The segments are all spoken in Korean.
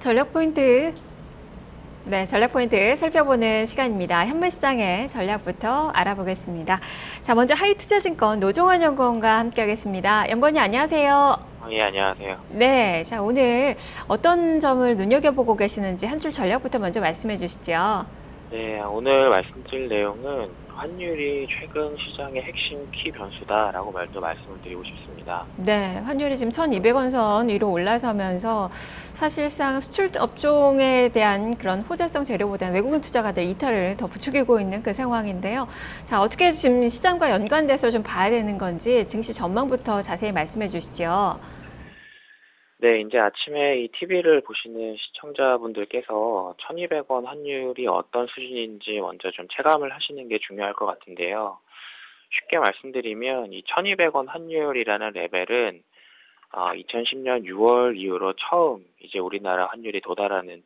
전략 포인트, 네, 전략 포인트 살펴보는 시간입니다. 현물시장의 전략부터 알아보겠습니다. 자, 먼저 하이투자증권 노종원 연구원과 함께하겠습니다. 연구원님 안녕하세요. 예, 안녕하세요. 네, 자, 오늘 어떤 점을 눈여겨보고 계시는지 한 줄 전략부터 먼저 말씀해 주시죠. 네, 오늘 말씀드릴 내용은 환율이 최근 시장의 핵심 키 변수다라고 먼저 말씀을 드리고 싶습니다. 네, 환율이 지금 1,200원 선 위로 올라서면서 사실상 수출 업종에 대한 그런 호재성 재료보다는 외국인 투자가들 이탈을 더 부추기고 있는 그 상황인데요. 자, 어떻게 지금 시장과 연관돼서 좀 봐야 되는 건지 증시 전망부터 자세히 말씀해 주시죠. 네, 이제 아침에 이 TV를 보시는 시청자분들께서 1200원 환율이 어떤 수준인지 먼저 좀 체감을 하시는 게 중요할 것 같은데요. 쉽게 말씀드리면 이 1200원 환율이라는 레벨은 2010년 6월 이후로 처음 이제 우리나라 환율이 도달하는,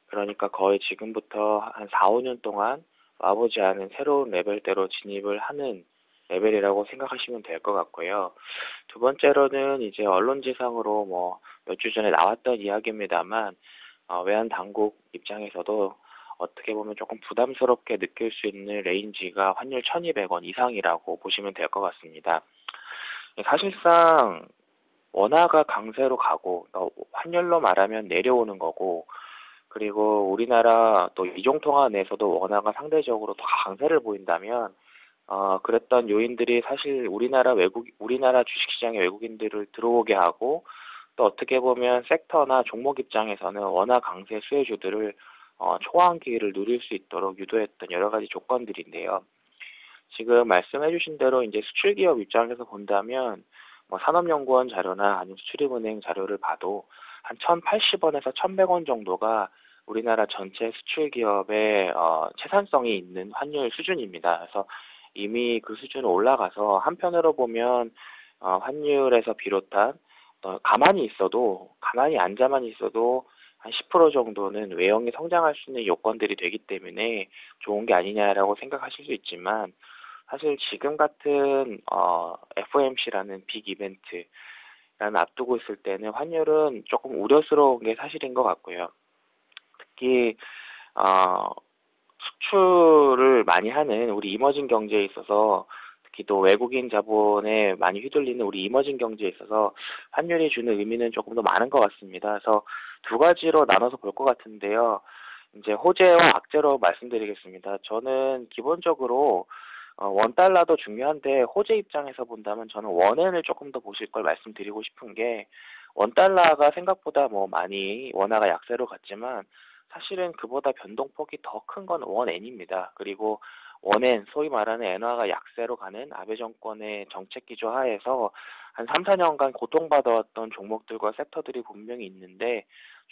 그러니까 거의 지금부터 한 4, 5년 동안 와보지 않은 새로운 레벨대로 진입을 하는 레벨이라고 생각하시면 될 것 같고요. 두 번째로는 이제 언론지상으로 뭐 몇 주 전에 나왔던 이야기입니다만, 외환 당국 입장에서도 어떻게 보면 조금 부담스럽게 느낄 수 있는 레인지가 환율 1200원 이상이라고 보시면 될 것 같습니다. 사실상 원화가 강세로 가고, 환율로 말하면 내려오는 거고, 그리고 우리나라 또 이종통화 내에서도 원화가 상대적으로 더 강세를 보인다면, 그랬던 요인들이 사실 우리나라 주식시장에 외국인들을 들어오게 하고, 또 어떻게 보면 섹터나 종목 입장에서는 원화 강세 수혜주들을 초황기를 누릴 수 있도록 유도했던 여러 가지 조건들인데요. 지금 말씀해주신 대로 이제 수출기업 입장에서 본다면, 뭐 산업연구원 자료나 아니면 수출입은행 자료를 봐도 한 1,080원에서 1,100원 정도가 우리나라 전체 수출기업의 채산성이 있는 환율 수준입니다. 그래서 이미 그 수준은 올라가서, 한편으로 보면 환율에서 비롯한 가만히 앉아만 있어도 한 10% 정도는 외형이 성장할 수 있는 요건들이 되기 때문에 좋은 게 아니냐라고 생각하실 수 있지만, 사실 지금 같은 FOMC라는 빅 이벤트라는 앞두고 있을 때는 환율은 조금 우려스러운 게 사실인 것 같고요. 특히 어, 수출을 많이 하는 우리 이머징 경제에 있어서, 특히 또 외국인 자본에 많이 휘둘리는 우리 이머징 경제에 있어서 환율이 주는 의미는 조금 더 많은 것 같습니다. 그래서 두 가지로 나눠서 볼 것 같은데요. 이제 호재와 악재로 말씀드리겠습니다. 저는 기본적으로 원 달러도 중요한데, 호재 입장에서 본다면 저는 원엔을 조금 더 보실 걸 말씀드리고 싶은 게, 원 달러가 생각보다 뭐 많이 원화가 약세로 갔지만 사실은 그보다 변동폭이 더 큰 건 원엔입니다. 그리고 원엔, 소위 말하는 엔화가 약세로 가는 아베 정권의 정책 기조 하에서 한 3, 4년간 고통받아왔던 종목들과 섹터들이 분명히 있는데,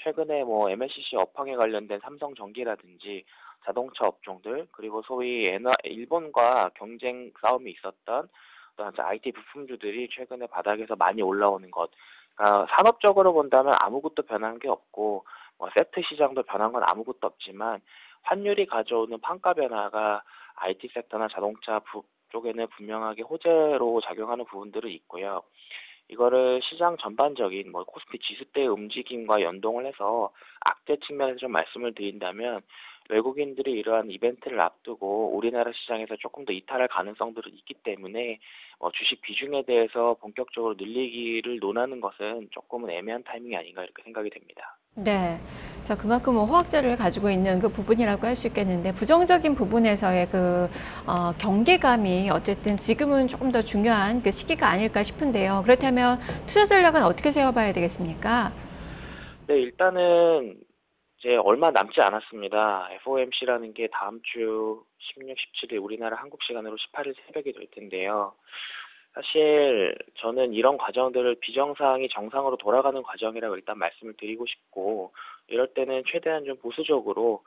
최근에 뭐 MLCC 업황에 관련된 삼성전기라든지 자동차 업종들, 그리고 소위 일본과 경쟁 싸움이 있었던 또 IT 부품주들이 최근에 바닥에서 많이 올라오는 것. 산업적으로 본다면 아무것도 변한 게 없고, 세트 시장도 변한 건 아무것도 없지만, 환율이 가져오는 판가 변화가 IT 섹터나 자동차 쪽에는 분명하게 호재로 작용하는 부분들은 있고요. 이거를 시장 전반적인 뭐 코스피 지수대의 움직임과 연동을 해서 악재 측면에서 좀 말씀을 드린다면, 외국인들이 이러한 이벤트를 앞두고 우리나라 시장에서 조금 더 이탈할 가능성들은 있기 때문에 주식 비중에 대해서 본격적으로 늘리기를 논하는 것은 조금은 애매한 타이밍이 아닌가 이렇게 생각이 됩니다. 네. 자, 그만큼 뭐 호황제를 가지고 있는 그 부분이라고 할 수 있겠는데, 부정적인 부분에서의 경계감이 어쨌든 지금은 조금 더 중요한 그 시기가 아닐까 싶은데요. 그렇다면 투자 전략은 어떻게 세워봐야 되겠습니까? 네, 일단은 이제 얼마 남지 않았습니다. FOMC라는 게 다음 주 16, 17일 우리나라 한국 시간으로 18일 새벽에 될 텐데요. 사실 저는 이런 과정들을 비정상이 정상으로 돌아가는 과정이라고 일단 말씀을 드리고 싶고, 이럴 때는 최대한 좀 보수적으로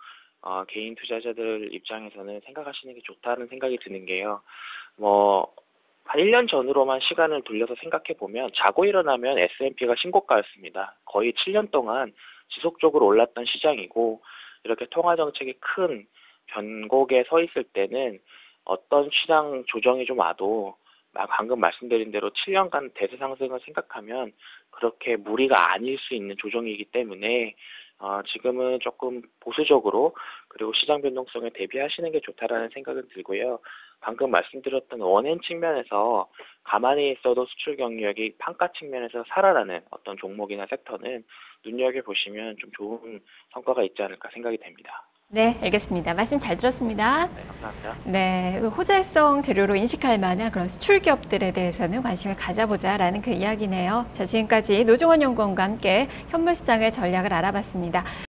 개인 투자자들 입장에서는 생각하시는 게 좋다는 생각이 드는 게요. 뭐 한 1년 전으로만 시간을 돌려서 생각해 보면, 자고 일어나면 S&P가 신고가였습니다. 거의 7년 동안 지속적으로 올랐던 시장이고, 이렇게 통화 정책이 큰 변곡에 서 있을 때는 어떤 시장 조정이 좀 와도, 방금 말씀드린 대로 7년간 대세 상승을 생각하면 그렇게 무리가 아닐 수 있는 조정이기 때문에, 지금은 조금 보수적으로 그리고 시장 변동성에 대비하시는 게 좋다라는 생각은 들고요. 방금 말씀드렸던 원행 측면에서 가만히 있어도 수출 경력이 판가 측면에서 살아나는 어떤 종목이나 섹터는 눈여겨보시면 좀 좋은 성과가 있지 않을까 생각이 됩니다. 네, 알겠습니다. 말씀 잘 들었습니다. 네, 감사합니다. 네, 그 호재성 재료로 인식할 만한 그런 수출 기업들에 대해서는 관심을 가져보자라는 그 이야기네요. 자, 지금까지 노종원 연구원과 함께 현물 시장의 전략을 알아봤습니다.